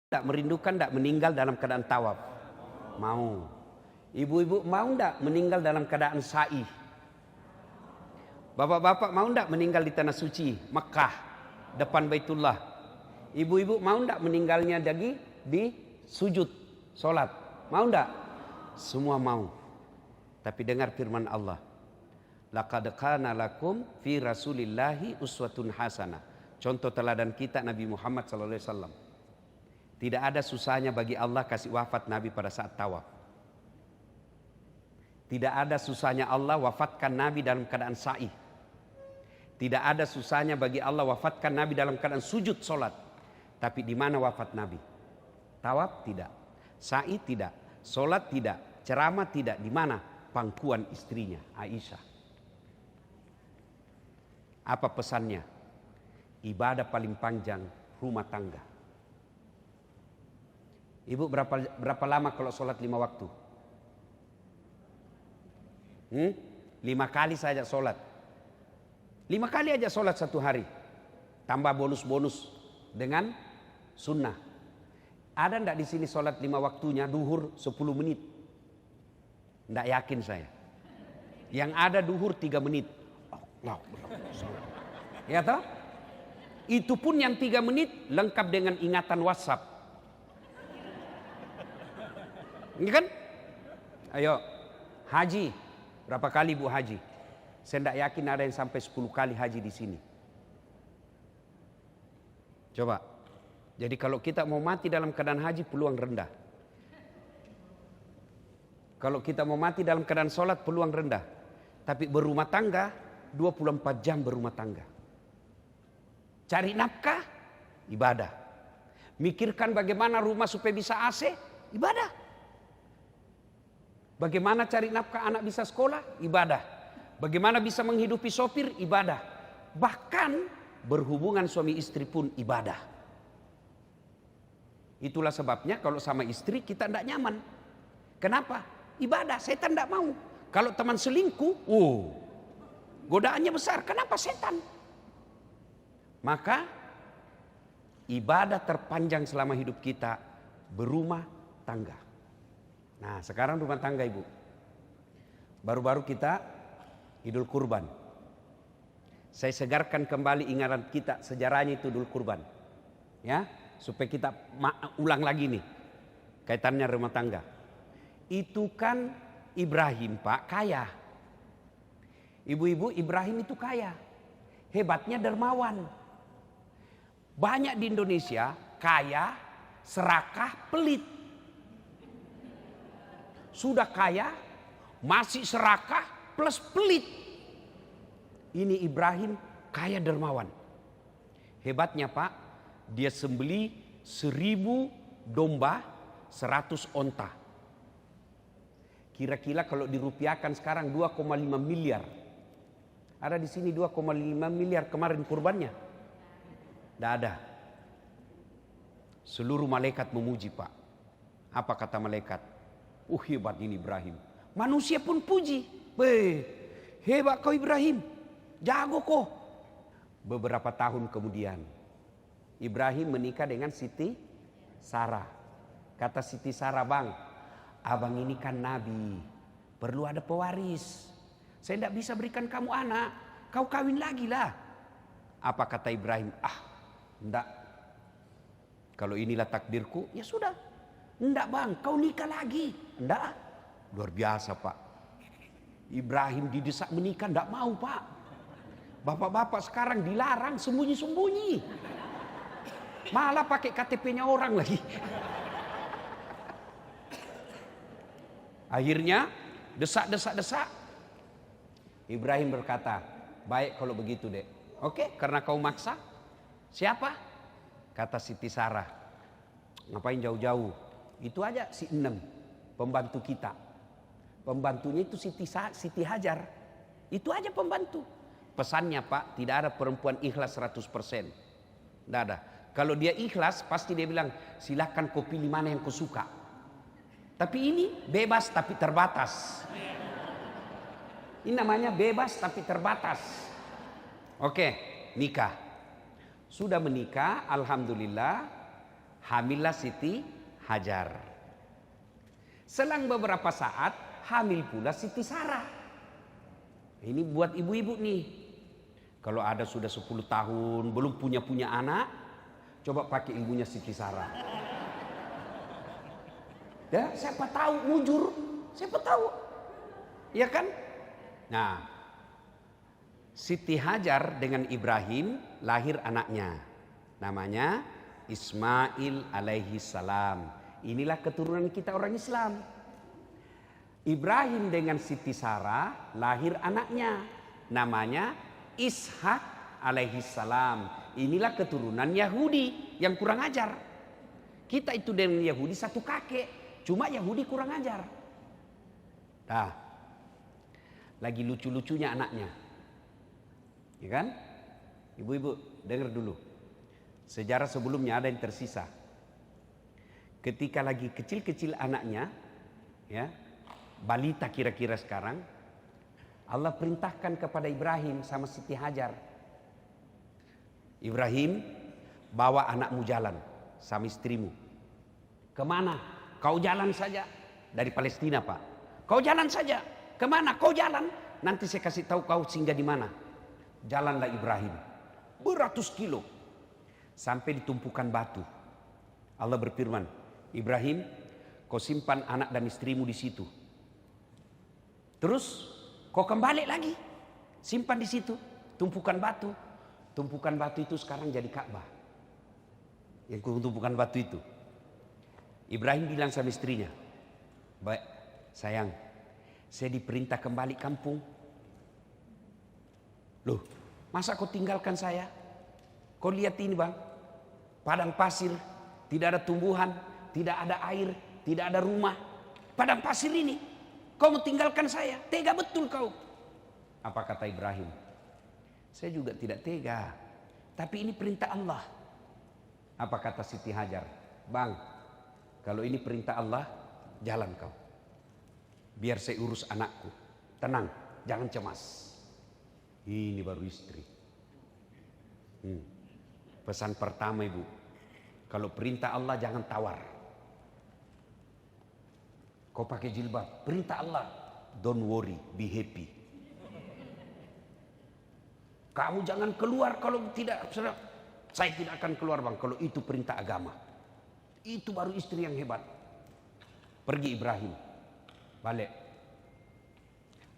Tidak merindukan tidak meninggal dalam keadaan tawaf? Mau. Ibu-ibu mau tidak meninggal dalam keadaan sa'i? Bapak-bapak mau tidak meninggal di tanah suci Mekah depan Baitullah? Ibu-ibu mau tidak meninggalnya di sujud solat? Mau tidak? Semua mau. Tapi dengar firman Allah, laqad kana lakum fi rasulillahi uswatun hasanah. Contoh teladan kita Nabi Muhammad SAW. Tidak ada susahnya bagi Allah kasih wafat Nabi pada saat tawaf. Tidak ada susahnya Allah wafatkan Nabi dalam keadaan sa'i. Tidak ada susahnya bagi Allah wafatkan Nabi dalam keadaan sujud solat. Tapi di mana wafat Nabi? Tawaf tidak, sa'i tidak, solat tidak, ceramah tidak. Di mana? Pangkuan istrinya Aisyah. Apa pesannya? Ibadah paling panjang rumah tangga. Ibu berapa lama kalau sholat 5 waktu? 5 kali saja sholat. 5 kali aja sholat satu hari. Tambah bonus-bonus dengan sunnah. Ada ndak di sini sholat 5 waktunya duhur 10 menit? Ndak yakin saya. Yang ada duhur 3 menit. Ya toh? Itu pun yang 3 menit lengkap dengan ingatan WhatsApp. Ini kan? Ayo, haji. Berapa kali Bu haji? Saya tidak yakin ada yang sampai 10 kali haji di sini. Coba. Jadi kalau kita mau mati dalam keadaan haji, peluang rendah. Kalau kita mau mati dalam keadaan sholat, peluang rendah. Tapi berumah tangga, 24 jam berumah tangga. Cari nafkah, ibadah. Mikirkan bagaimana rumah supaya bisa AC, ibadah. Bagaimana cari nafkah anak bisa sekolah, ibadah. Bagaimana bisa menghidupi sopir, ibadah. Bahkan berhubungan suami istri pun ibadah. Itulah sebabnya kalau sama istri kita tidak nyaman. Kenapa? Ibadah, setan tidak mau. Kalau teman selingkuh, godaannya besar. Kenapa setan? Maka ibadah terpanjang selama hidup kita berumah tangga. Nah sekarang rumah tangga ibu. Baru-baru kita Idul Kurban. Saya segarkan kembali ingatan kita sejarahnya itu Idul Kurban. Ya, supaya kita ulang lagi nih kaitannya rumah tangga. Itu kan Ibrahim Pak kaya. Ibu-ibu Ibrahim itu kaya. Hebatnya dermawan. Banyak di Indonesia kaya, serakah, pelit. Sudah kaya, masih serakah plus pelit. Ini Ibrahim kaya dermawan. Hebatnya Pak, dia sembeli 1000 domba, 100 onta. Kira-kira kalau dirupiahkan sekarang 2,5 miliar. Ada di sini 2,5 miliar kemarin kurbannya? Tidak ada. Seluruh malaikat memuji Pak. Apa kata malaikat? Hebat ini Ibrahim. Manusia pun puji. Hebat kau Ibrahim. Jago kau. Beberapa tahun kemudian Ibrahim menikah dengan Siti Sarah. Kata Siti Sarah, bang, abang ini kan nabi. Perlu ada pewaris. Saya tidak bisa berikan kamu anak. Kau kawin lagi lah. Apa kata Ibrahim? Enggak. Kalau inilah takdirku, ya sudah. Enggak bang, kau nikah lagi. Enggak. Luar biasa Pak. Ibrahim didesak menikah, enggak mau Pak. Bapak-bapak sekarang dilarang sembunyi-sembunyi. Malah pakai KTP-nya orang lagi. Akhirnya desak. Ibrahim berkata, baik kalau begitu dek. Oke, karena kau maksa. Siapa? Kata Siti Sarah. Ngapain jauh-jauh? Itu aja si 6 pembantu kita. Pembantunya itu Siti Hajar. Itu aja pembantu. Pesannya Pak, tidak ada perempuan ikhlas 100%. Tidak ada. Kalau dia ikhlas pasti dia bilang, silakan kau pilih mana yang kau suka. Tapi ini bebas tapi terbatas. Ini namanya bebas tapi terbatas. Oke, nikah. Sudah menikah, alhamdulillah. Hamillah Siti Hajar. Selang beberapa saat hamil pula Siti Sarah. Ini buat ibu-ibu nih. Kalau ada sudah 10 tahun belum punya anak, coba pakai ilmunya Siti Sarah. Ya, siapa tahu mujur, siapa tahu. Ya kan? Nah, Siti Hajar dengan Ibrahim lahir anaknya. Namanya Ismail alaihi salam. Inilah keturunan kita orang Islam. Ibrahim dengan Siti Sarah lahir anaknya. Namanya Ishak alaihi salam. Inilah keturunan Yahudi yang kurang ajar. Kita itu dengan Yahudi satu kakek. Cuma Yahudi kurang ajar. Nah, lagi lucu-lucunya anaknya. Ya kan? Ibu-ibu dengar dulu. Sejarah sebelumnya ada yang tersisa. Ketika lagi kecil-kecil anaknya, ya, balita kira-kira sekarang, Allah perintahkan kepada Ibrahim sama Siti Hajar. Ibrahim, bawa anakmu jalan sama istrimu. Kemana? Kau jalan saja. Dari Palestina, Pak. Kau jalan saja. Kemana? Kau jalan. Nanti saya kasih tahu kau singgah di mana. Jalanlah Ibrahim. Beratus kilo. Sampai di tumpukan batu. Allah berfirman, Ibrahim, kau simpan anak dan istrimu di situ. Terus kau kembali lagi. Simpan di situ. Tumpukan batu. Tumpukan batu itu sekarang jadi Ka'bah. Yang tumpukan batu itu. Ibrahim bilang sama istrinya, baik sayang, saya diperintah kembali kampung. Loh, masa kau tinggalkan saya? Kau lihat ini bang, padang pasir, tidak ada tumbuhan, tidak ada air, tidak ada rumah. Padang pasir ini, kau mau tinggalkan saya? Tega betul kau. Apa kata Ibrahim? Saya juga tidak tega, tapi ini perintah Allah. Apa kata Siti Hajar? Bang, kalau ini perintah Allah, jalan kau. Biar saya urus anakku. Tenang, jangan cemas. Ini baru istri. Pesan pertama ibu, kalau perintah Allah jangan tawar. Kau pakai jilbab, perintah Allah, don't worry, be happy. Kamu jangan keluar kalau tidak, saya tidak akan keluar bang, kalau itu perintah agama. Itu baru istri yang hebat. Pergi Ibrahim, balik.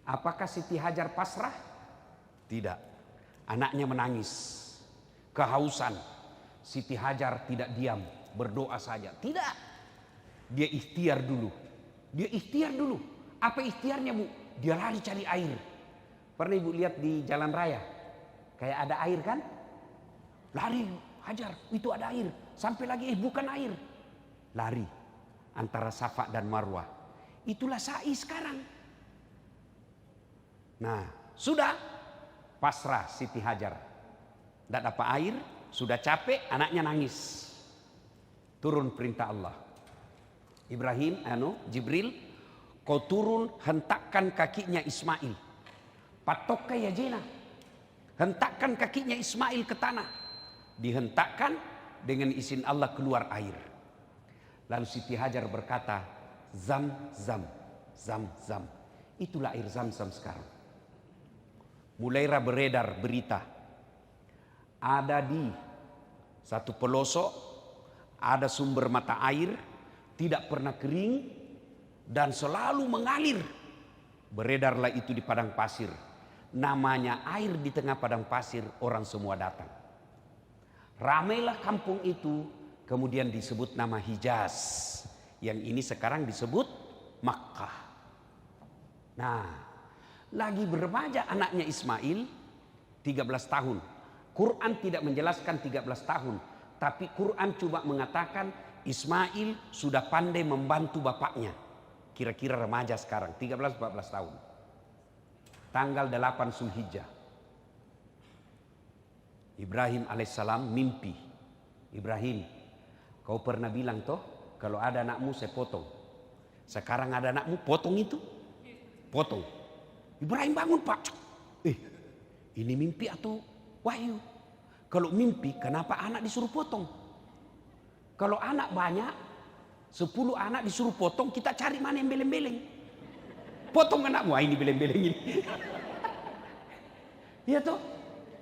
Apakah Siti Hajar pasrah? Tidak. Anaknya menangis, kehausan. Siti Hajar tidak diam, berdoa saja. Tidak. Dia ikhtiar dulu. Dia ikhtiar dulu. Apa ikhtiarnya bu? Dia lari cari air. Pernah ibu lihat di jalan raya? Kayak ada air kan? Lari Hajar, itu ada air. Sampai lagi bukan air. Lari antara Safa dan Marwah. Itulah sa'i sekarang. Nah, sudah pasrah Siti Hajar. Tidak dapat air, sudah capek, anaknya nangis. Turun perintah Allah. Ibrahim, Jibril, kau turun hentakkan kakinya Ismail. Patokka ya jena. Hentakkan kakinya Ismail ke tanah. Dihentakkan, dengan izin Allah keluar air. Lalu Siti Hajar berkata, Zam-zam, zam-zam. Itulah air Zam-zam sekarang. Mulai beredar berita. Ada di satu pelosok, ada sumber mata air, tidak pernah kering, dan selalu mengalir. Beredarlah itu di padang pasir. Namanya air di tengah padang pasir, orang semua datang. Ramailah kampung itu. Kemudian disebut nama Hijaz. Yang ini sekarang disebut Makkah. Nah, lagi beremaja anaknya Ismail 13 tahun. Quran tidak menjelaskan 13 tahun. Tapi Quran cuma mengatakan Ismail sudah pandai membantu bapaknya. Kira-kira remaja sekarang, 13-14 tahun. Tanggal 8 Zulhijjah. Ibrahim alaihissalam mimpi. Ibrahim, kau pernah bilang toh, kalau ada anakmu saya potong. Sekarang ada anakmu, potong itu. Potong. Ibrahim bangun pak. Ini mimpi atau wahyu? Kalau mimpi, kenapa anak disuruh potong? Kalau anak banyak, 10 anak disuruh potong, kita cari mana yang beleng-beleng. Potong anakmu, ini beleng-beleng ini. Ya toh,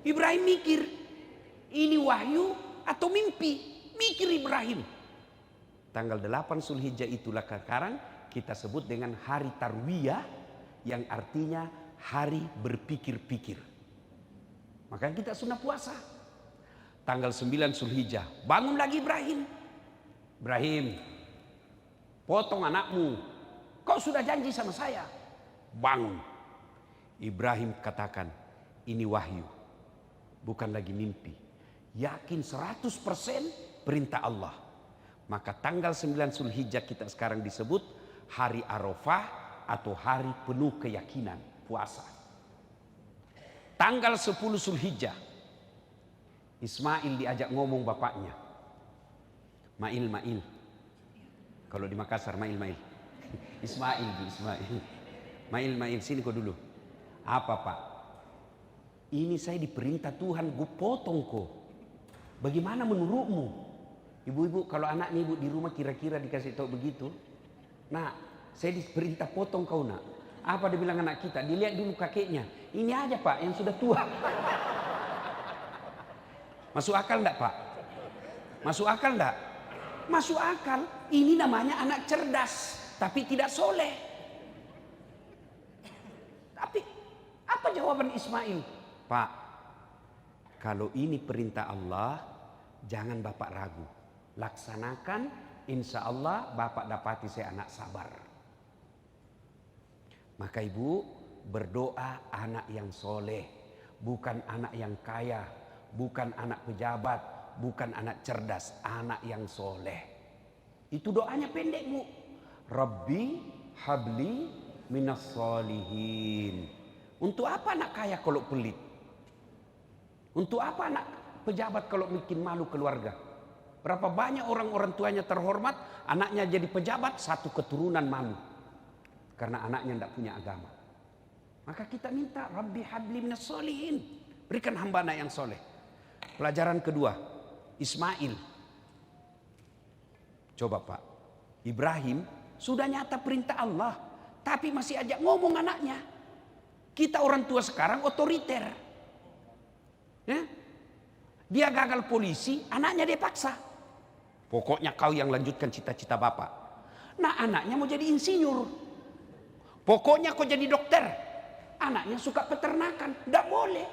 Ibrahim mikir, ini wahyu atau mimpi? Mikir Ibrahim. Tanggal 8 Zulhijjah itulah sekarang kita sebut dengan hari Tarwiyah, yang artinya hari berpikir-pikir. Makanya kita sunnah puasa. Tanggal 9 Zulhijjah, bangun lagi Ibrahim. Ibrahim, potong anakmu. Kau sudah janji sama saya. Bangun. Ibrahim katakan, ini wahyu, bukan lagi mimpi. Yakin 100% perintah Allah. Maka tanggal 9 Zulhijjah kita sekarang disebut hari Arafah atau hari penuh keyakinan, puasa. Tanggal 10 Zulhijjah, Ismail diajak ngomong bapaknya. Mail. Kalau di Makassar Mail. Ismail. Mail, sini kau dulu. Apa Pak? Ini saya diperintah Tuhan, gue potong kok. Bagaimana menurutmu? Ibu-ibu kalau anaknya ibu di rumah kira-kira dikasih tahu begitu. Nah, saya diperintah potong kau nak. Apa dia bilang anak kita? Dilihat dulu kakeknya. Ini aja Pak yang sudah tua. Masuk akal enggak Pak? Masuk akal enggak? Masuk akal. Ini namanya anak cerdas, tapi tidak soleh. Tapi apa jawaban Ismail? Pak, kalau ini perintah Allah, jangan Bapak ragu. Laksanakan, insya Allah Bapak dapati saya anak sabar. Maka ibu berdoa anak yang soleh, bukan anak yang kaya, bukan anak pejabat, bukan anak cerdas, anak yang soleh. Itu doanya pendek bu. Rabbi habli minas solihin. Untuk apa anak kaya kalau pelit? Untuk apa anak pejabat kalau bikin malu keluarga? Berapa banyak orang tuanya terhormat, anaknya jadi pejabat, satu keturunan malu. Karena anaknya tidak punya agama. Maka kita minta, Rabbi habli minas solihin. Berikan hamba anak yang soleh. Pelajaran kedua, Ismail. Coba Pak, Ibrahim sudah nyata perintah Allah, tapi masih ajak ngomong anaknya. Kita orang tua sekarang otoriter. Ya? Dia gagal polisi, anaknya dia paksa. Pokoknya kau yang lanjutkan cita-cita bapak. Nah anaknya mau jadi insinyur. Pokoknya kau jadi dokter. Anaknya suka peternakan, tidak boleh.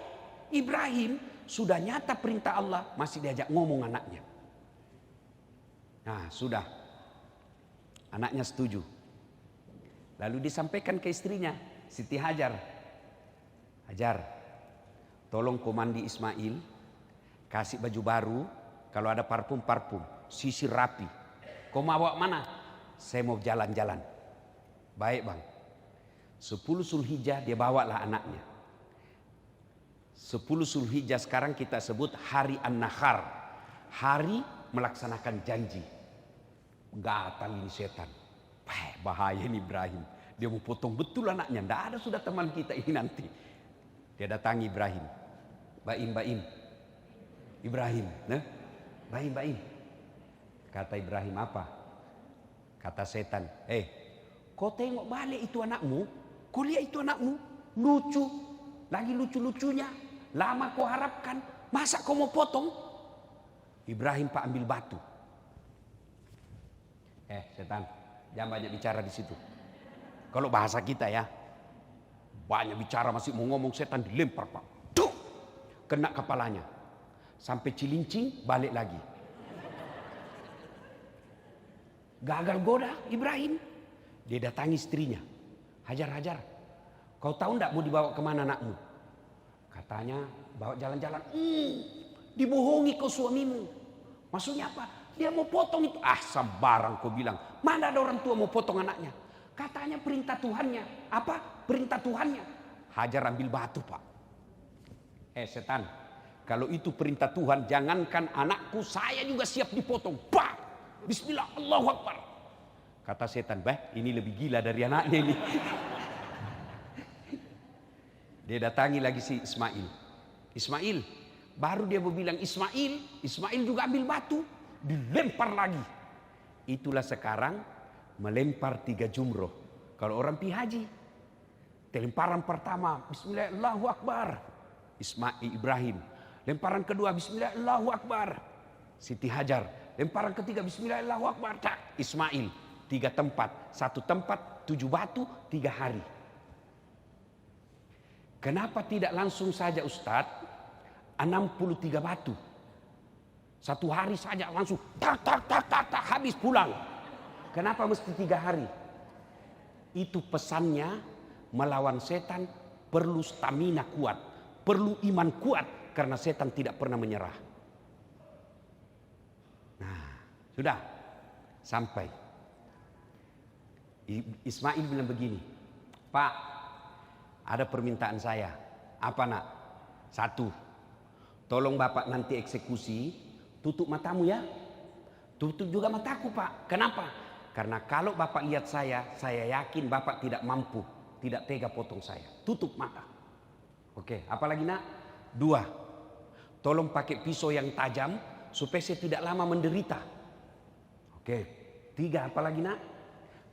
Ibrahim sudah nyata perintah Allah, masih diajak ngomong anaknya. Nah sudah, anaknya setuju. Lalu disampaikan ke istrinya, Siti Hajar. Hajar, tolong kau mandi Ismail, kasih baju baru, kalau ada parfum, sisir rapi. Kau mau bawa mana? Saya mau jalan-jalan. Baik bang. 10 Zulhijjah dia bawalah anaknya. 10 Zulhijjah sekarang kita sebut hari An-Nahar, hari melaksanakan janji. Gatal ini setan. Bahaya ini Ibrahim. Dia mau potong betul anaknya. Tidak ada sudah teman kita ini nanti. Dia datangi Ibrahim. Baim. Ibrahim. Nah? Baim. Kata Ibrahim apa? Kata setan. Kau tengok balik itu anakmu. Kau lihat itu anakmu. Lucu. Lagi lucu-lucunya. Lama kau harapkan. Masa kau mau potong? Ibrahim Pak ambil batu. Setan. Jangan banyak bicara di situ. Kalau bahasa kita ya. Banyak bicara masih mau ngomong, setan dilempar Pak. Duh! Kena kepalanya. Sampai cilincing balik lagi. Gagal goda Ibrahim. Dia datangi istrinya. Hajar. Kau tahu enggak mau dibawa kemana anakmu? Katanya bawa jalan-jalan. Dibohongi kau suamimu. Maksudnya apa? Dia mau potong itu. Sembarang kau bilang. Mana ada orang tua mau potong anaknya? Katanya perintah Tuhannya. Apa? Perintah Tuhannya. Hajar ambil batu Pak. Setan. Kalau itu perintah Tuhan, jangankan anakku, saya juga siap dipotong. Bah! Bismillah, Allahu Akbar. Kata setan, ini lebih gila dari anaknya ini. Dia datangi lagi si Ismail. Baru dia mau bilang Ismail juga ambil batu. dilempar lagi. Itulah sekarang melempar 3 jumroh. Kalau orang pi haji, lemparan pertama, Bismillah, Allahu Akbar, Ibrahim. Lemparan kedua, Bismillah, Allahu Akbar, Siti Hajar. Lemparan ketiga, Bismillah, Allahu Akbar, Ismail. 3 tempat, 1 tempat, 7 batu, 3 hari. Kenapa tidak langsung saja Ustadz 63 batu? 1 hari saja langsung tak habis pulang. Kenapa mesti 3 hari? Itu pesannya, melawan setan perlu stamina kuat, perlu iman kuat, karena setan tidak pernah menyerah. Nah, sudah sampai. Ismail bilang begini, Pak, ada permintaan saya. Apa nak? 1, tolong Bapak nanti eksekusi, tutup matamu ya. Tutup juga mataku Pak. Kenapa? Karena kalau Bapak lihat saya yakin Bapak tidak mampu, tidak tega potong saya. Tutup mata. Oke, apalagi nak? 2, tolong pakai pisau yang tajam supaya saya tidak lama menderita. Oke. 3, apalagi nak?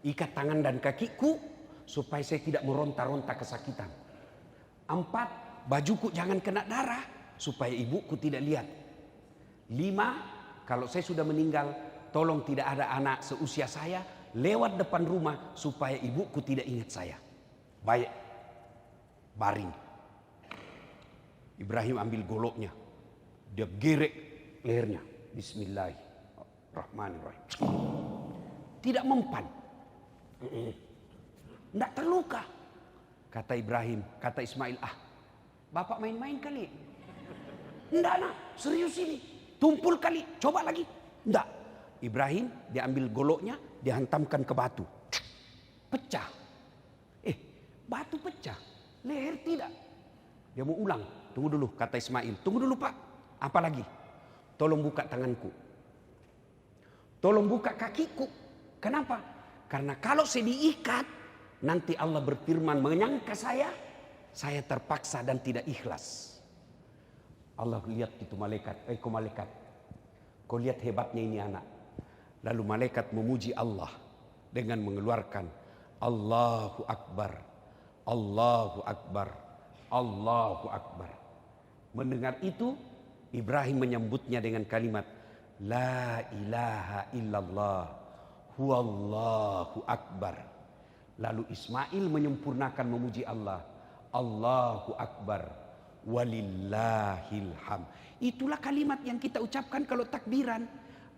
Ikat tangan dan kakiku supaya saya tidak meronta-ronta kesakitan. 4, bajuku jangan kena darah supaya ibuku tidak lihat. 5, kalau saya sudah meninggal, tolong tidak ada anak seusia saya lewat depan rumah supaya ibuku tidak ingat saya. Baik, baring. Ibrahim ambil goloknya, dia gerek lehernya. Bismillahirrahmanirrahim. Tidak mempan. Tidak terluka. Kata Ibrahim, kata Ismail, Bapak main-main kali. Enggak nak, serius ini. Tumpul kali, coba lagi. Enggak. Ibrahim dia ambil goloknya, dia hantamkan ke batu. Pecah. Batu pecah, leher tidak. Dia mau ulang. Tunggu dulu, kata Ismail. Tunggu dulu Pak. Apa lagi? Tolong buka tanganku. Tolong buka kakiku. Kenapa? Karena kalau saya diikat, nanti Allah berfirman menyangka saya terpaksa dan tidak ikhlas. Allah lihat itu malaikat, malaikat, kau lihat hebatnya ini anak. Lalu malaikat memuji Allah dengan mengeluarkan Allahu Akbar, Allahu Akbar, Allahu Akbar. Mendengar itu, Ibrahim menyambutnya dengan kalimat La ilaha illallah huwallahu akbar. Lalu Ismail menyempurnakan memuji Allah, Allahu Akbar walillahil ham. Itulah kalimat yang kita ucapkan kalau takbiran.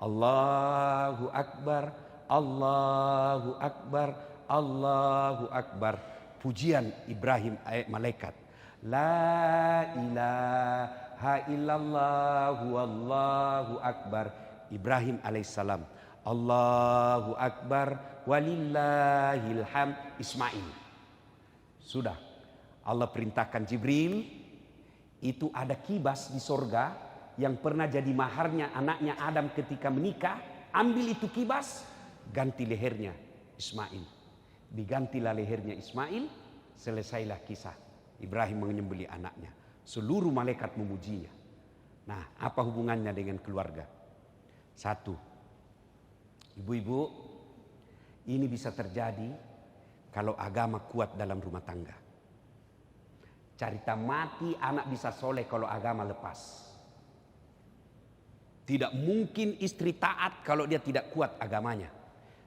Allahu Akbar, Allahu Akbar, Allahu Akbar. Pujian Ibrahim ayat malaikat. La ilaha illallah wallahu akbar. Ibrahim alaihissalam. Allahu Akbar walillahil ham. Ismail. Sudah. Allah perintahkan Jibril. Itu ada kibas di sorga yang pernah jadi maharnya anaknya Adam ketika menikah. Ambil itu kibas, ganti lehernya Ismail. Digantilah lehernya Ismail, selesailah kisah Ibrahim menyembelih anaknya. Seluruh malaikat memujinya. Nah, apa hubungannya dengan keluarga? 1, ibu-ibu, ini bisa terjadi kalau agama kuat dalam rumah tangga. Cerita mati anak bisa soleh kalau agama lepas. Tidak mungkin istri taat kalau dia tidak kuat agamanya.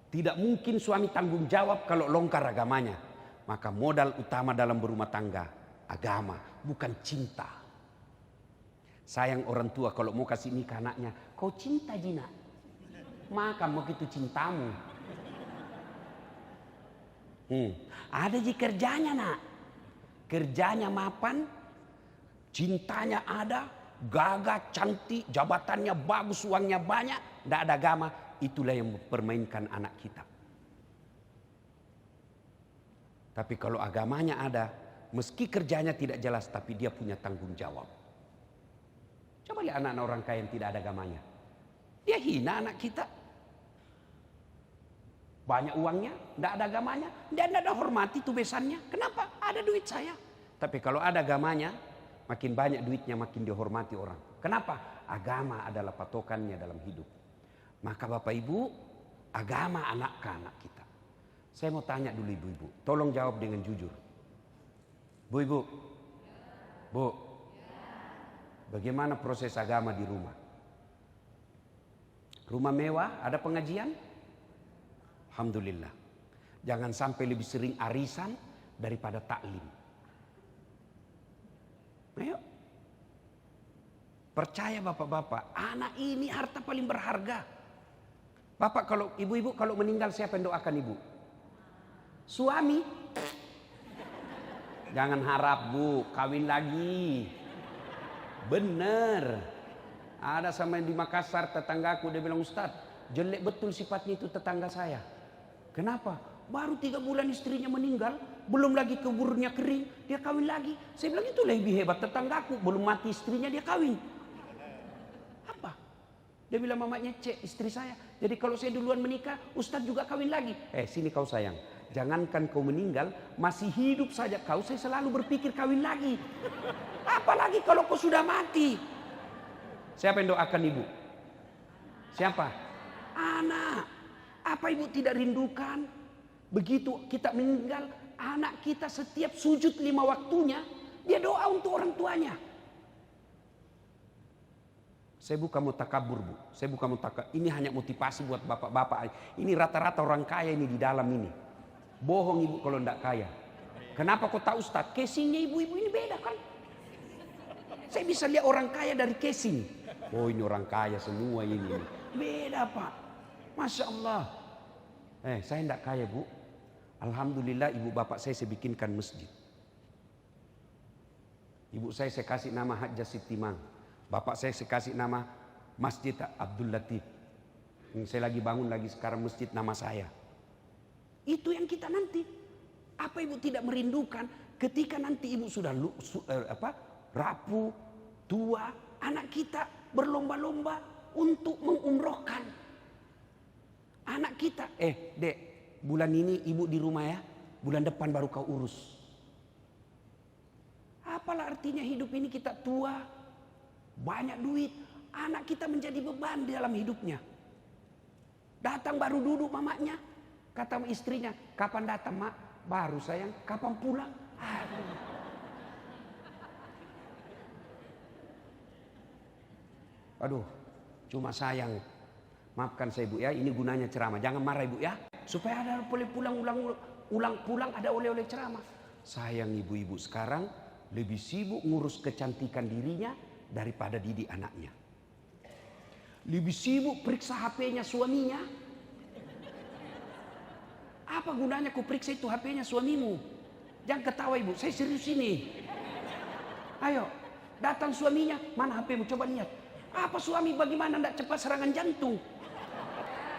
Tidak mungkin suami tanggung jawab kalau longgar agamanya. Maka modal utama dalam berumah tangga, agama, bukan cinta. Sayang orang tua kalau mau kasih nikah anaknya, kau cinta Jina, maka begitu cintamu. Ada di kerjanya nak, kerjanya mapan, cintanya ada, gagah, cantik, jabatannya bagus, uangnya banyak, tidak ada agama. Itulah yang mempermainkan anak kita. Tapi kalau agamanya ada, meski kerjanya tidak jelas, tapi dia punya tanggung jawab. Coba lihat anak-anak orang kaya yang tidak ada agamanya. Dia hina anak kita. Banyak uangnya, tidak ada agamanya, dia tidak ada hormati itu besannya. Kenapa? Ada duit saya. Tapi kalau ada agamanya, makin banyak duitnya, makin dihormati orang. Kenapa? Agama adalah patokannya dalam hidup. Maka Bapak Ibu, agama anak-anak kita. Saya mau tanya dulu ibu-ibu, tolong jawab dengan jujur. Bu Ibu, Bu, bagaimana proses agama di rumah? Rumah mewah, ada pengajian? Alhamdulillah. Jangan sampai lebih sering arisan daripada taklim. Ayo. Percaya bapak-bapak, anak ini harta paling berharga. Bapak kalau ibu-ibu kalau meninggal siapa yang doakan ibu? Suami. Jangan harap Bu, kawin lagi. Bener. Ada sama yang di Makassar tetanggaku, dia bilang, Ustadz, jelek betul sifatnya itu tetangga saya. Kenapa? Baru 3 bulan istrinya meninggal, belum lagi kuburnya kering, dia kawin lagi. Saya bilang itu lebih hebat tetanggaku, belum mati istrinya dia kawin. Apa? Dia bilang mamanya cek istri saya. Jadi kalau saya duluan menikah, Ustadz juga kawin lagi. Sini kau sayang. Jangankan kau meninggal, masih hidup saja kau, saya selalu berpikir kawin lagi. Apalagi kalau kau sudah mati. Siapa yang doakan ibu? Siapa? Anak. Apa ibu tidak rindukan? Begitu kita meninggal, anak kita setiap sujud 5 waktunya, dia doa untuk orang tuanya. Saya bukan mau takabur Bu, saya bukan mau takabur. Ini hanya motivasi buat bapak-bapak. Ini rata-rata orang kaya ini di dalam ini. Bohong ibu kalau tidak kaya. Kenapa kau tahu Ustaz? Casingnya ibu-ibu ini beda kan? Saya bisa lihat orang kaya dari casing. Oh ini orang kaya semua ini. Beda Pak. Masya Allah. Saya tidak kaya Bu. Alhamdulillah ibu bapak saya bikinkan masjid. Ibu saya kasih nama Hajjah Sitimang. Bapak saya kasih nama Masjid Abdul Latif. Saya lagi bangun lagi sekarang masjid nama saya. Itu yang kita nanti. Apa ibu tidak merindukan ketika nanti ibu sudah rapuh, tua, anak kita berlomba-lomba untuk mengumrohkan anak kita. Dek, bulan ini ibu di rumah ya, bulan depan baru kau urus. Apalah artinya hidup ini kita tua, banyak duit, anak kita menjadi beban di dalam hidupnya. Datang baru duduk mamanya, kata istrinya, kapan datang mak? Baru sayang, kapan pulang? Aduh, cuma sayang. Maafkan saya ibu ya, ini gunanya ceramah. Jangan marah ibu ya, supaya ada boleh pulang ada oleh-oleh ceramah. Sayang ibu-ibu sekarang lebih sibuk ngurus kecantikan dirinya daripada didik anaknya. Lebih sibuk periksa HP-nya suaminya. Apa gunanya ku periksa itu HP-nya suamimu? Jangan ketawa ibu, saya serius ini. Ayo, datang suaminya, mana HP-mu? Coba lihat. Apa suami bagaimana tidak cepat serangan jantung?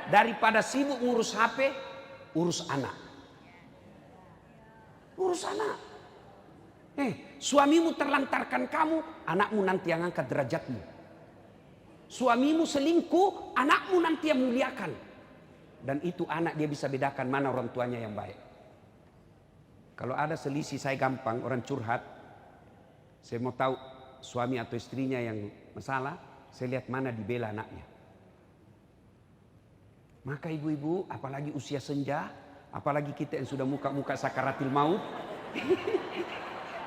Daripada sibuk ngurus HP, urus anak. Urus anak. Suamimu terlantarkan kamu, anakmu nanti yang angkat derajatmu. Suamimu selingkuh, anakmu nanti yang muliakan. Dan itu anak dia bisa bedakan mana orang tuanya yang baik. Kalau ada selisih saya gampang, orang curhat. Saya mau tahu suami atau istrinya yang masalah, saya lihat mana dibela anaknya. Maka ibu-ibu, apalagi usia senja, apalagi kita yang sudah muka-muka sakaratil maut.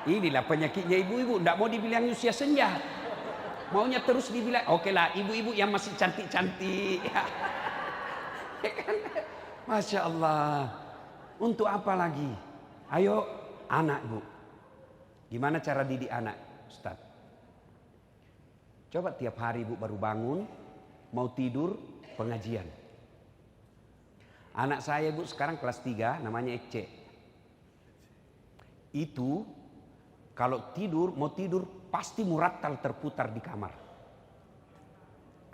Inilah penyakitnya ibu-ibu, tidak mau dibilang usia senja. Maunya terus dibilang, oke lah ibu-ibu yang masih cantik-cantik. Masya Allah. Untuk apa lagi? Ayo anak bu. Gimana cara didik anak Ustaz? Coba tiap hari ibu baru bangun, mau tidur, pengajian. Anak saya bu sekarang kelas 3, namanya Ece. Itu kalau tidur, mau tidur pasti murattal terputar di kamar.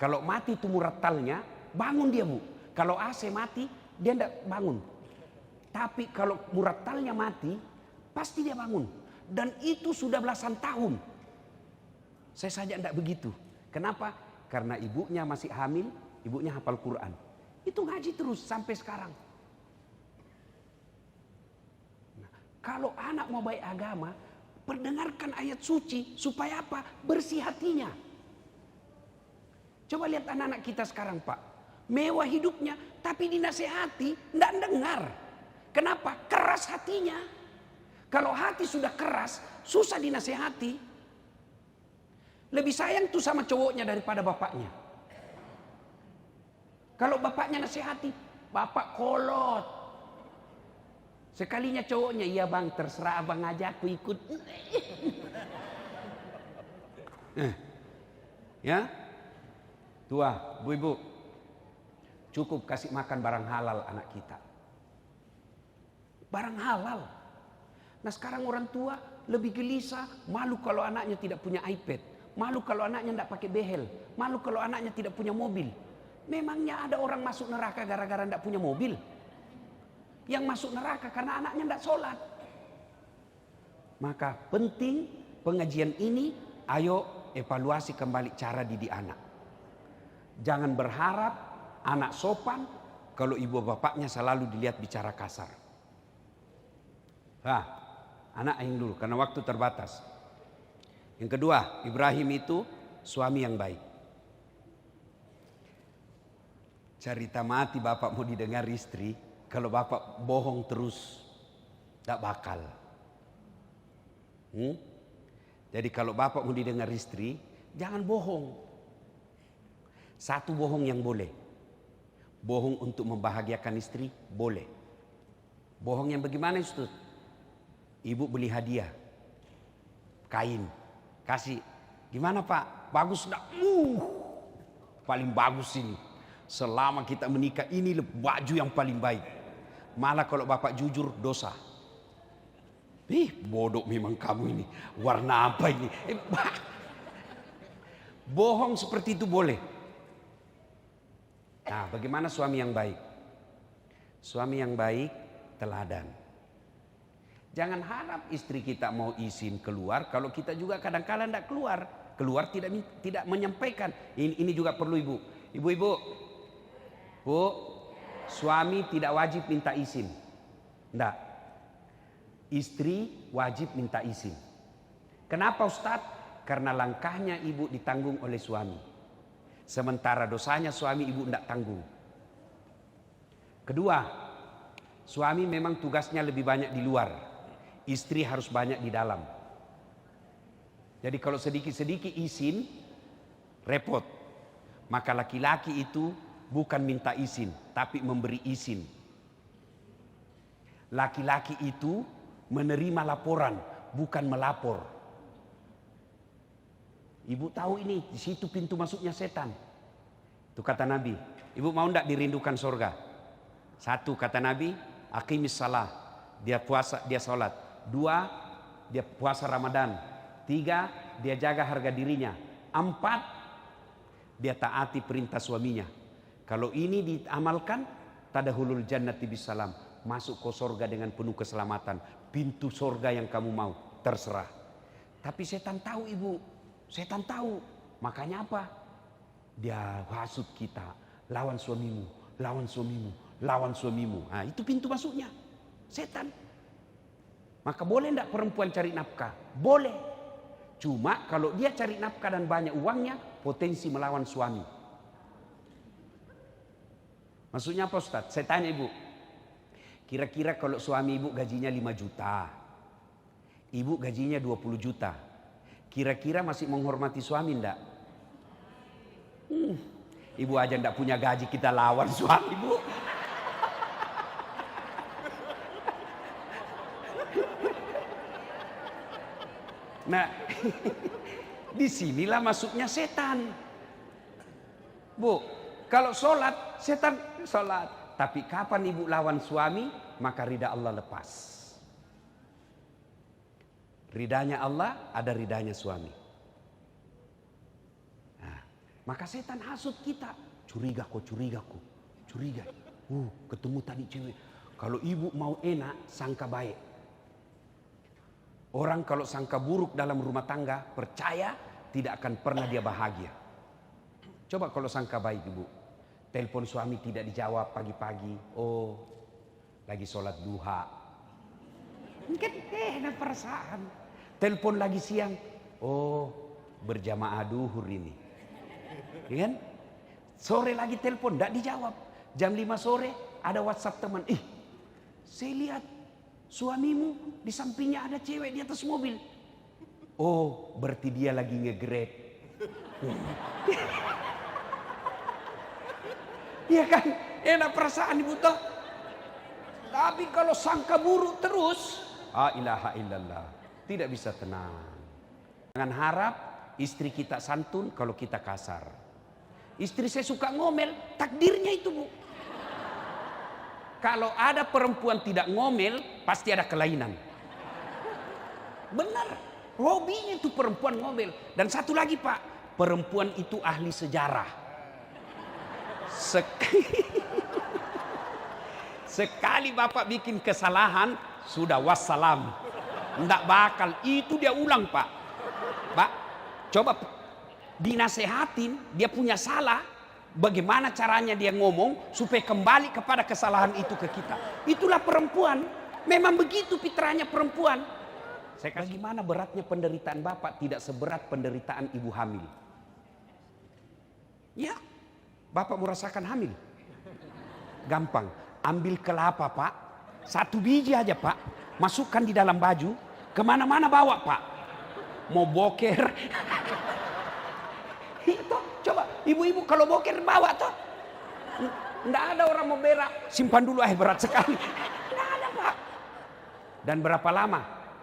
Kalau mati itu murattalnya, bangun dia bu. Kalau AC mati, dia tidak bangun. Tapi kalau murattalnya mati, pasti dia bangun. Dan itu sudah belasan tahun. Saya saja tidak begitu. Kenapa? Karena ibunya masih hamil, ibunya hafal Quran. Itu ngaji terus sampai sekarang. Nah, kalau anak mau baik agama, perdengarkan ayat suci supaya apa? Bersih hatinya. Coba lihat anak-anak kita sekarang Pak. Mewah hidupnya, tapi dinasehati, tidak dengar. Kenapa? Keras hatinya. Kalau hati sudah keras, susah dinasehati. Lebih sayang tuh sama cowoknya daripada bapaknya. Kalau bapaknya nasihati, bapak kolot. Sekalinya cowoknya, iya bang, terserah abang aja, aku ikut. Ya, tua, ibu-ibu, cukup kasih makan barang halal anak kita. Barang halal. Nah sekarang orang tua lebih gelisah, malu kalau anaknya tidak punya iPad, malu kalau anaknya tidak pakai behel, malu kalau anaknya tidak punya mobil. Memangnya ada orang masuk neraka gara-gara tidak punya mobil? Yang masuk neraka karena anaknya tidak sholat. Maka penting pengajian ini, ayo evaluasi kembali cara didik anak. Jangan berharap anak sopan kalau ibu bapaknya selalu dilihat bicara kasar. Anak yang dulu karena waktu terbatas. Yang kedua, Ibrahim itu suami yang baik. Cerita mati bapak mau didengar istri, kalau bapak bohong terus, tidak bakal. Jadi kalau bapak mau didengar istri, jangan bohong. Satu bohong yang boleh. Bohong untuk membahagiakan istri, boleh. Bohong yang bagaimana Ustaz? Ibu beli hadiah, kain, kasih. Gimana pak? Bagus enggak? Paling bagus ini. Selama kita menikah ini baju yang paling baik. Malah kalau bapak jujur dosa. Bodoh memang kamu ini. Warna apa ini? Bohong seperti itu boleh. Nah, bagaimana suami yang baik? Suami yang baik teladan. Jangan harap istri kita mau izin keluar kalau kita juga kadang-kadang tidak keluar. Keluar tidak menyampaikan. Ini juga perlu ibu. Ibu-ibu, Bu, suami tidak wajib minta izin. Enggak. Istri wajib minta izin. Kenapa Ustadz? Karena langkahnya ibu ditanggung oleh suami. Sementara dosanya suami ibu tidak tanggung. Kedua, suami memang tugasnya lebih banyak di luar. Istri harus banyak di dalam. Jadi kalau sedikit-sedikit izin, repot. Maka laki-laki itu bukan minta izin, tapi memberi izin. Laki-laki itu menerima laporan, bukan melapor. Ibu tahu ini, di situ pintu masuknya setan. Itu kata Nabi. Ibu mau enggak dirindukan surga? Satu kata Nabi, aqimis salah. Dia puasa, dia sholat. Dua, dia puasa Ramadan. Tiga, dia jaga harga dirinya. Empat, dia taati perintah suaminya. Kalau ini diamalkan, tadahulul jannati bisalam, masuk ke surga dengan penuh keselamatan. Pintu surga yang kamu mau, terserah. Tapi setan tahu ibu, setan tahu. Makanya apa? Dia hasut kita, lawan suamimu, lawan suamimu, lawan suamimu. Nah, itu pintu masuknya, setan. Maka boleh enggak perempuan cari nafkah? Boleh. Cuma kalau dia cari nafkah dan banyak uangnya, potensi melawan suami. Maksudnya apa Ustaz? Saya tanya ibu, kira-kira kalau suami ibu gajinya 5 juta, ibu gajinya 20 juta, kira-kira masih menghormati suami enggak? Ibu aja enggak punya gaji kita lawan suami ibu. Nah, disinilah masuknya setan. Bu, kalau sholat, setan sholat. Tapi kapan ibu lawan suami, maka ridha Allah lepas. Ridhanya Allah, ada ridhanya suami. Nah, maka setan hasut kita. Curiga kok. Ketemu tadi cewek. Kalau ibu mau enak, sangka baik. Orang kalau sangka buruk dalam rumah tangga, percaya tidak akan pernah dia bahagia. Coba kalau sangka baik ibu. Telepon suami tidak dijawab pagi-pagi. Oh, lagi sholat duha. Mungkin ada perasaan. Telepon lagi siang. Oh, berjamaah duhur ini. Kan? Sore lagi telepon, tidak dijawab. Jam 5 sore ada WhatsApp teman. Saya lihat suamimu di sampingnya ada cewek di atas mobil. Oh, berarti dia lagi nge-grab. Iya kan? Enak perasaan ibu toh. Tapi kalau sangka buruk terus, ilaha illallah, tidak bisa tenang. Jangan harap istri kita santun kalau kita kasar. Istri saya suka ngomel, takdirnya itu bu. Kalau ada perempuan tidak ngomel, pasti ada kelainan. Benar, hobinya itu perempuan ngomel. Dan satu lagi pak, perempuan itu ahli sejarah. Sekali bapak bikin kesalahan, sudah wassalam. Tidak bakal, itu dia ulang pak. Pak, coba dinasehatin, dia punya salah. Bagaimana caranya dia ngomong supaya kembali kepada kesalahan itu ke kita. Itulah perempuan. Memang begitu fitrahnya perempuan. Bagaimana beratnya penderitaan bapak tidak seberat penderitaan ibu hamil. Ya, bapak merasakan hamil. Gampang, ambil kelapa pak. 1 biji aja pak. Masukkan di dalam baju. Kemana-mana bawa pak. Mau boker. Itu coba ibu-ibu kalau boker bawa toh. Nggak ada orang mau berak. Simpan dulu berat sekali. Nggak ada pak. Dan berapa lama?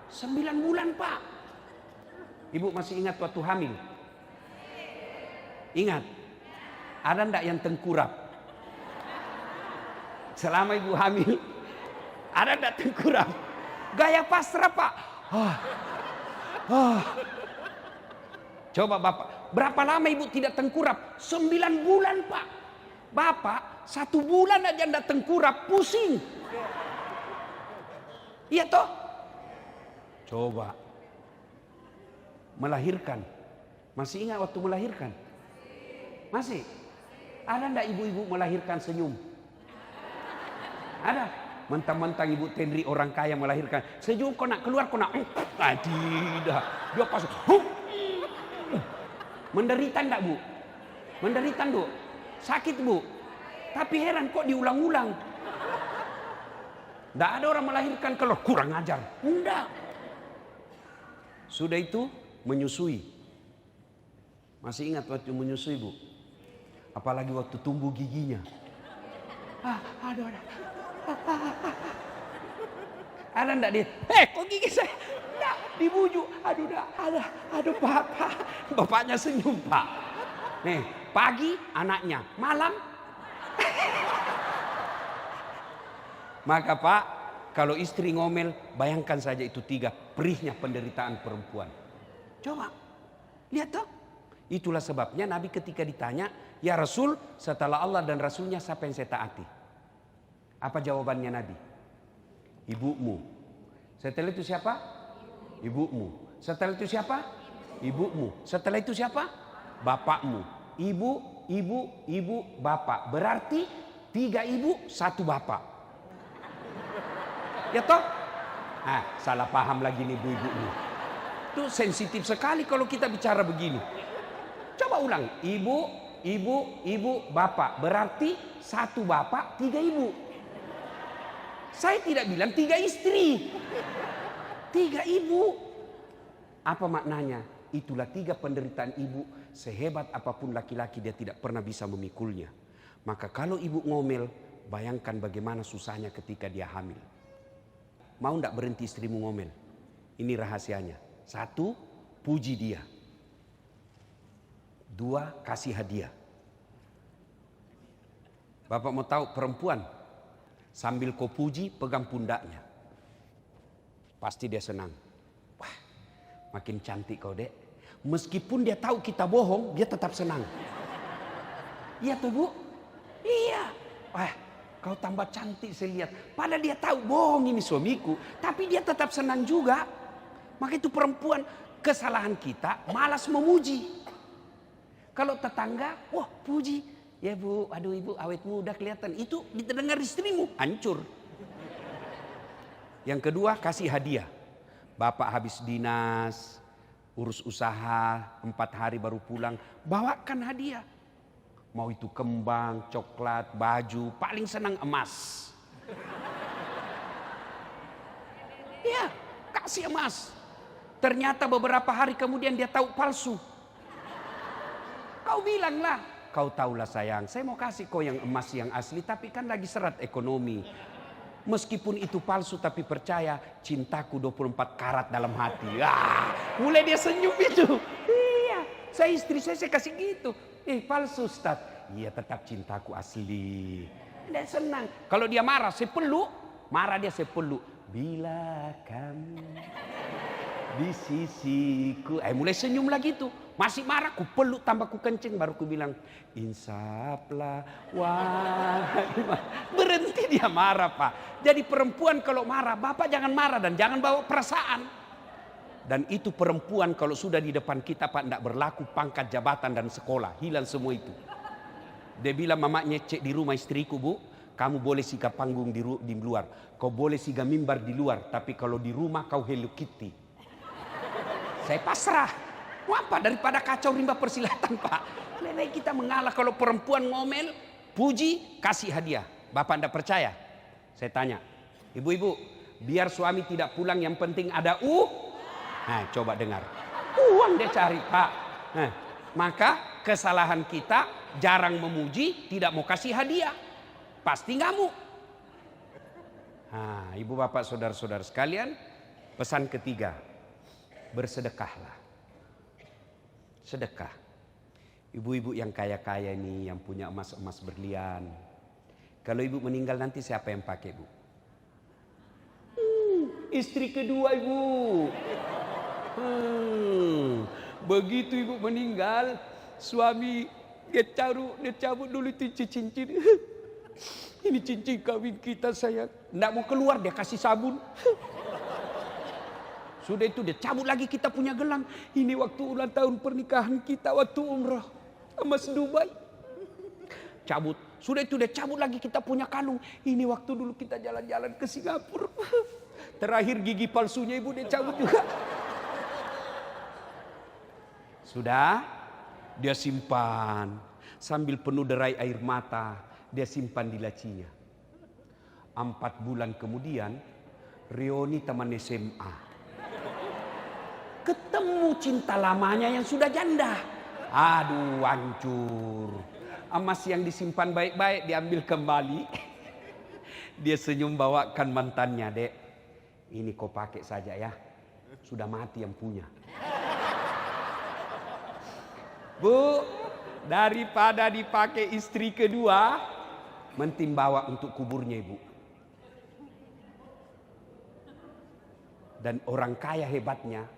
9 bulan pak. Ibu masih ingat waktu hamil? Ingat? Ada ndak yang tengkurap? Selama ibu hamil, ada ndak tengkurap? Gaya pasrah pak. Coba bapak, berapa lama ibu tidak tengkurap? 9 bulan pak. Bapak 1 bulan aja ndak tengkurap, pusing. Iya toh? Coba melahirkan, masih ingat waktu melahirkan? Masih? Ada ndak ibu-ibu melahirkan senyum? Ada? Mentang-mentang ibu Tenri orang kaya melahirkan senyum, kau nak keluar, kau nak tidak, dia pas menderita ndak bu? Menderita bu? Sakit bu? Tapi heran kok diulang-ulang. Ndak ada orang melahirkan kalau kurang ajar. Enggak. Sudah itu menyusui. Masih ingat waktu menyusui bu? Apalagi waktu tumbuh giginya. Aduh. Ada ndak dia? Kok gigi saya? Ndak, dibujuk. Aduh bapak. Bapaknya senyum pak. Nih, pagi anaknya, malam. Maka pak, kalau istri ngomel, bayangkan saja itu 3 perihnya penderitaan perempuan. Coba, lihat toh. Itulah sebabnya Nabi ketika ditanya, ya Rasul, setelah Allah dan Rasulnya siapa yang saya taati? Apa jawabannya Nabi? Ibumu. Setelah itu siapa? Ibumu. Setelah itu siapa? Ibumu. Setelah itu siapa? Bapakmu. Ibu, bapak. Berarti 3 ibu, 1 bapak. Ya toh? Salah paham lagi nih ibu-ibu nih. Itu sensitif sekali kalau kita bicara begini. Coba ulang. Ibu, bapak. Berarti 1 bapak, 3 ibu. Saya tidak bilang 3 istri. 3 ibu. Apa maknanya? Itulah 3 penderitaan ibu. Sehebat apapun laki-laki dia tidak pernah bisa memikulnya. Maka kalau ibu ngomel, bayangkan bagaimana susahnya ketika dia hamil. Mau ndak berhenti istrimu ngomel? Ini rahasianya. 1, puji dia. 2, kasih hadiah. Bapak mau tahu perempuan? Sambil kau puji, pegang pundaknya. Pasti dia senang. Wah, makin cantik kau dek. Meskipun dia tahu kita bohong, dia tetap senang. Iya tuh bu? Iya. Wah, kau tambah cantik saya lihat. Padahal dia tahu bohong ini suamiku. Tapi dia tetap senang juga. Maka itu perempuan, kesalahan kita malas memuji. Kalau tetangga, wah puji. Ya bu, aduh ibu awet muda kelihatan. Itu didengar istrimu, hancur. Yang kedua, kasih hadiah. Bapak habis dinas, urus usaha, 4 hari baru pulang. Bawakan hadiah. Mau itu kembang, coklat, baju, paling senang emas. Ya, kasih emas. Ternyata beberapa hari kemudian dia tahu palsu. Kau bilanglah, kau tahulah sayang, saya mau kasih kau yang emas yang asli, tapi kan lagi serat ekonomi. Meskipun itu palsu tapi percaya, cintaku 24 karat dalam hati. Mulai dia senyum itu. Iya, istri saya kasih gitu. Palsu Ustaz. Iya, tetap cintaku asli. Dia senang. Kalau dia marah, saya peluk. Marah dia, saya peluk. Bila kamu di sisiku. Mulai senyum lagi tuh. Masih marah, ku peluk tambah ku kencing, baru ku bilang, insaflah wahai. Berhenti dia marah, Pak. Jadi perempuan kalau marah, Bapak jangan marah dan jangan bawa perasaan. Dan itu perempuan kalau sudah di depan kita, Pak, tidak berlaku pangkat jabatan dan sekolah, hilang semua itu. Dia bilang, mamanya cek di rumah istriku, Bu, kamu boleh siga panggung di luar, kau boleh siga mimbar di luar, tapi kalau di rumah kau Hello Kitty. Saya pasrah. Apa daripada kacau rimba persilatan, Pak. Lebih kita mengalah. Kalau perempuan ngomel, puji, kasih hadiah. Bapak tidak percaya? Saya tanya, ibu-ibu, biar suami tidak pulang yang penting ada Nah, coba dengar. Uang dia cari, Pak. Nah, maka kesalahan kita jarang memuji, tidak mau kasih hadiah. Pasti ngamuk. Nah, ibu bapak saudara-saudara sekalian, pesan ketiga, bersedekahlah. Sedekah. Ibu-ibu yang kaya-kaya ini, yang punya emas-emas berlian. Kalau ibu meninggal nanti siapa yang pakai, Bu? Istri kedua ibu. Begitu ibu meninggal, suami dia cabut dulu itu cincin. Ini cincin kawin kita, sayang. Nggak mau keluar, dia kasih sabun. Sudah itu dia cabut lagi kita punya gelang. Ini waktu ulang tahun pernikahan kita waktu umrah emas Dubai. Cabut. Sudah itu dia cabut lagi kita punya kalung. Ini waktu dulu kita jalan-jalan ke Singapura. Terakhir gigi palsunya ibu dia cabut juga. Sudah dia simpan sambil penuh derai air mata. Dia simpan di lacinya. 4 bulan kemudian Rioni teman SMA. Ketemu cinta lamanya yang sudah janda. Aduh, hancur. Emas yang disimpan baik-baik diambil kembali. Dia senyum bawakan mantannya, Dek. Ini kau pakai saja ya. Sudah mati yang punya. Bu, daripada dipakai istri kedua, mending bawa untuk kuburnya ibu. Dan orang kaya hebatnya,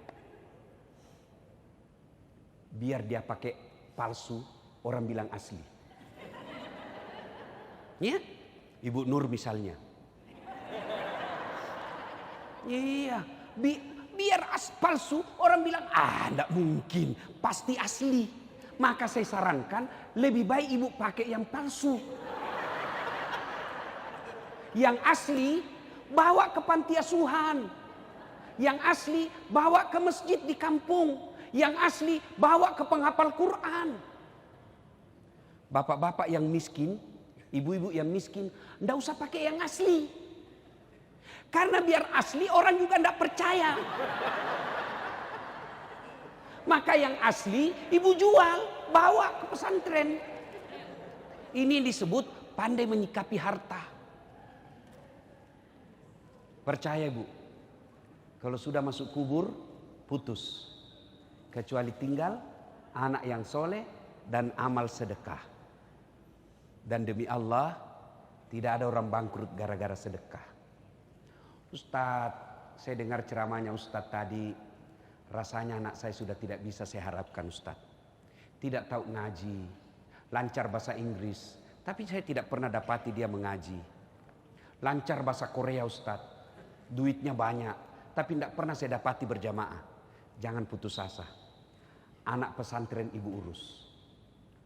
biar dia pakai palsu, orang bilang asli. Ya, Ibu Nur misalnya. Iya, biar palsu, orang bilang enggak mungkin, pasti asli. Maka saya sarankan lebih baik ibu pakai yang palsu. Yang asli bawa ke panti asuhan. Yang asli bawa ke masjid di kampung. Yang asli bawa ke penghafal Quran. Bapak-bapak yang miskin, ibu-ibu yang miskin, ndak usah pakai yang asli. Karena biar asli orang juga ndak percaya. Maka yang asli ibu jual, bawa ke pesantren. Ini disebut pandai menyikapi harta. Percaya Bu, kalau sudah masuk kubur, putus. Kecuali tinggal anak yang soleh dan amal sedekah. Dan demi Allah, tidak ada orang bangkrut gara-gara sedekah. Ustadz, saya dengar ceramahnya Ustadz tadi, rasanya anak saya sudah tidak bisa saya harapkan Ustadz. Tidak tahu ngaji, lancar bahasa Inggris, tapi saya tidak pernah dapati dia mengaji. Lancar bahasa Korea Ustadz, duitnya banyak, tapi tidak pernah saya dapati berjamaah. Jangan putus asa. Anak pesantren ibu urus.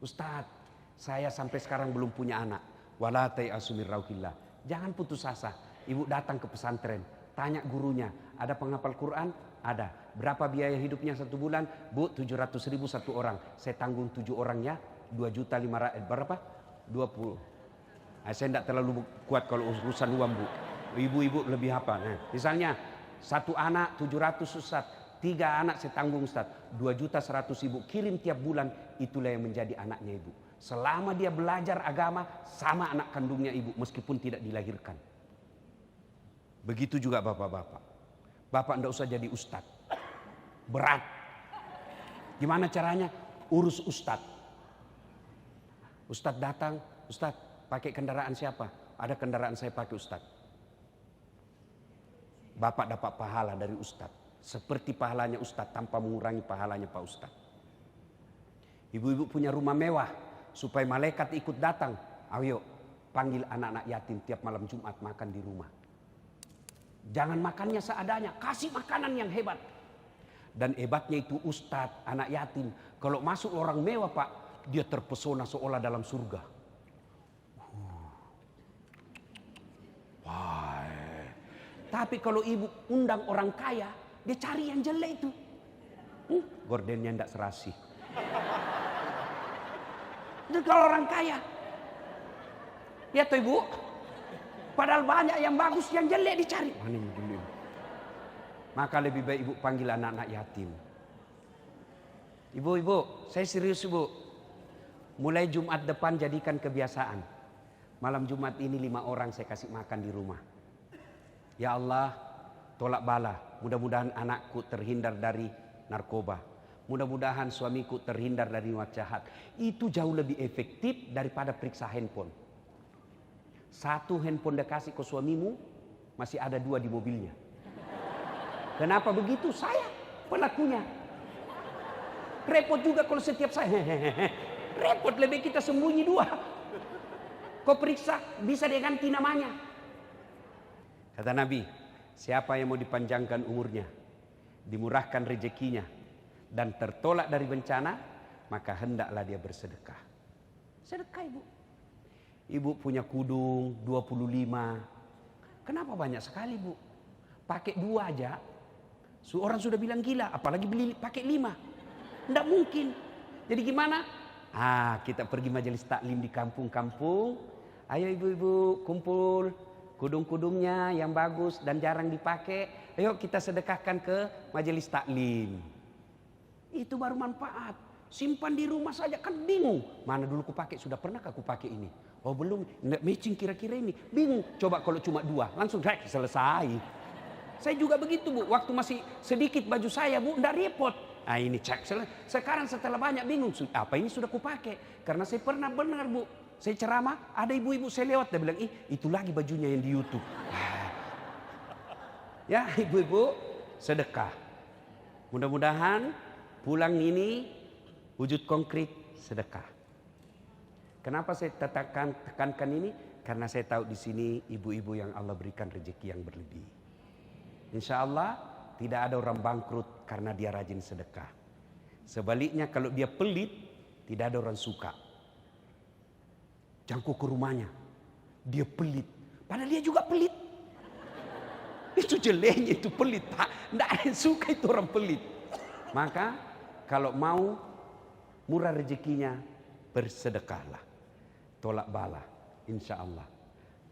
Ustadz, saya sampai sekarang belum punya anak. Wala ta'asu min rauhillah. Jangan putus asa. Ibu datang ke pesantren, tanya gurunya, ada penghafal Quran? Ada. Berapa biaya hidupnya 1 bulan? Bu, 700.000 1 orang. Saya tanggung 7 orangnya, 2.500.000 berapa? 20. Nah, saya tidak terlalu kuat kalau urusan uang, Bu. Ibu-ibu lebih apa? Nah, misalnya satu anak 700 Ustaz, 3 anak saya tanggung Ustaz, 2.100.000 kirim tiap bulan, itulah yang menjadi anaknya Ibu. Selama dia belajar agama sama anak kandungnya Ibu meskipun tidak dilahirkan. Begitu juga bapak-bapak. Bapak tidak usah jadi ustaz. Berat. Gimana caranya? Urus ustaz. Ustaz datang, Ustaz pakai kendaraan siapa? Ada kendaraan saya pakai Ustaz. Bapak dapat pahala dari Ustaz. Seperti pahalanya Ustaz tanpa mengurangi pahalanya Pak Ustaz. Ibu-ibu punya rumah mewah. Supaya malaikat ikut datang. Ayo panggil anak-anak yatim tiap malam Jumat makan di rumah. Jangan makannya seadanya. Kasih makanan yang hebat. Dan hebatnya itu Ustaz, anak yatim. Kalau masuk orang mewah Pak, dia terpesona seolah dalam surga. Wah. Tapi kalau ibu undang orang kaya, dia cari yang jelek itu. Gordennya tidak serasi. Dan kalau orang kaya, ya tuh ibu, padahal banyak yang bagus, yang jelek dicari. Mana yang jelek? Maka lebih baik ibu panggil anak-anak yatim. Ibu-ibu, saya serius ibu. Mulai Jumat depan jadikan kebiasaan. Malam Jumat ini 5 orang saya kasih makan di rumah. Ya Allah, tolak bala. Mudah-mudahan anakku terhindar dari narkoba. Mudah-mudahan suamiku terhindar dari niat jahat. Itu jauh lebih efektif daripada periksa handphone. 1 handphone dia kasih ke suamimu, masih ada 2 di mobilnya. Kenapa begitu? Saya pelakunya. Repot juga kalau setiap saya. Repot, lebih kita sembunyi 2. Kau periksa, bisa dia ganti namanya. Kata Nabi, siapa yang mau dipanjangkan umurnya, dimurahkan rezekinya, dan tertolak dari bencana, maka hendaklah dia bersedekah. Sedekah ibu. Ibu punya kudung 25. Kenapa banyak sekali bu? Pakai 2 aja. Orang sudah bilang gila, apalagi beli pakai 5. Tidak mungkin. Jadi gimana? Kita pergi majelis taklim di kampung-kampung. Ayo ibu-ibu kumpul kudung-kudungnya yang bagus dan jarang dipakai. Ayo kita sedekahkan ke majelis taklim. Itu baru manfaat. Simpan di rumah saja kan bingung. Mana dulu ku pakai, sudah pernah aku pakai ini? Oh belum, nggak matching kira-kira ini. Bingung. Coba kalau cuma 2, langsung selesai. Saya juga begitu bu. Waktu masih sedikit baju saya bu, nggak repot. Ini cek. Sekarang setelah banyak bingung. Apa ini sudah ku pakai? Karena saya pernah benar bu. Saya ceramah, ada ibu-ibu saya lewat. Dia bilang, itu lagi bajunya yang di YouTube. Ya ibu-ibu, sedekah. Mudah-mudahan pulang ini wujud konkret sedekah. Kenapa saya tekankan ini? Karena saya tahu di sini ibu-ibu yang Allah berikan rezeki yang berlebih. Insya Allah tidak ada orang bangkrut karena dia rajin sedekah. Sebaliknya kalau dia pelit, tidak ada orang suka. Jangkau ke rumahnya, dia pelit. Padahal dia juga pelit. Itu jeleknya, itu pelit. Tidak ada yang suka itu orang pelit. Maka kalau mau murah rezekinya, bersedekahlah. Tolak bala, insya Allah.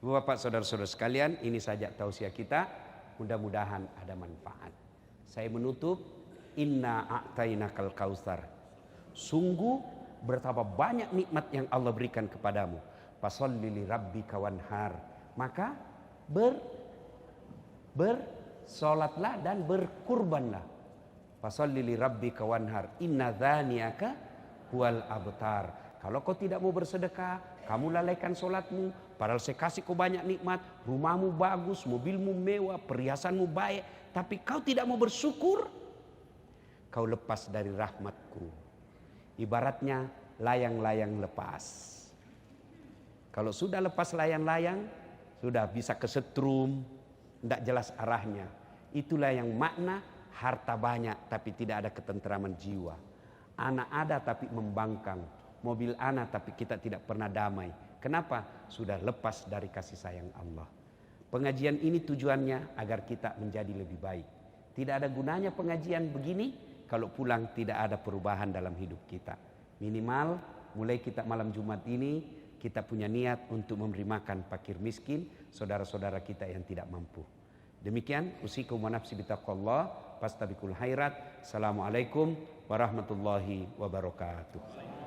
Bapak saudara-saudara sekalian, ini saja tausiah kita. Mudah-mudahan ada manfaat. Saya menutup, inna a'tainakal kautsar. Sungguh betapa banyak nikmat yang Allah berikan kepadamu. Fasholli li rabbika wanhar. Maka bersolatlah dan berkurbanlah. Fasholli li rabbika wanhar. Inna dzaniyaka huwal abtar. Kalau kau tidak mau bersedekah, kamu lalaikan solatmu. Padahal saya kasih kau banyak nikmat. Rumahmu bagus, mobilmu mewah, perhiasanmu baik. Tapi kau tidak mau bersyukur, kau lepas dari rahmatku. Ibaratnya layang-layang lepas. Kalau sudah lepas layang-layang, sudah bisa kesetrum, tidak jelas arahnya. Itulah yang makna harta banyak tapi tidak ada ketentraman jiwa. Anak ada tapi membangkang. Mobil anak tapi kita tidak pernah damai. Kenapa? Sudah lepas dari kasih sayang Allah. Pengajian ini tujuannya agar kita menjadi lebih baik. Tidak ada gunanya pengajian begini kalau pulang tidak ada perubahan dalam hidup kita. Minimal mulai kita malam Jumat ini kita punya niat untuk memberi makan fakir miskin, saudara-saudara kita yang tidak mampu. Demikian usikum wa nafsi bitaqwallah fastabiqul khairat. Assalamualaikum warahmatullahi wabarakatuh.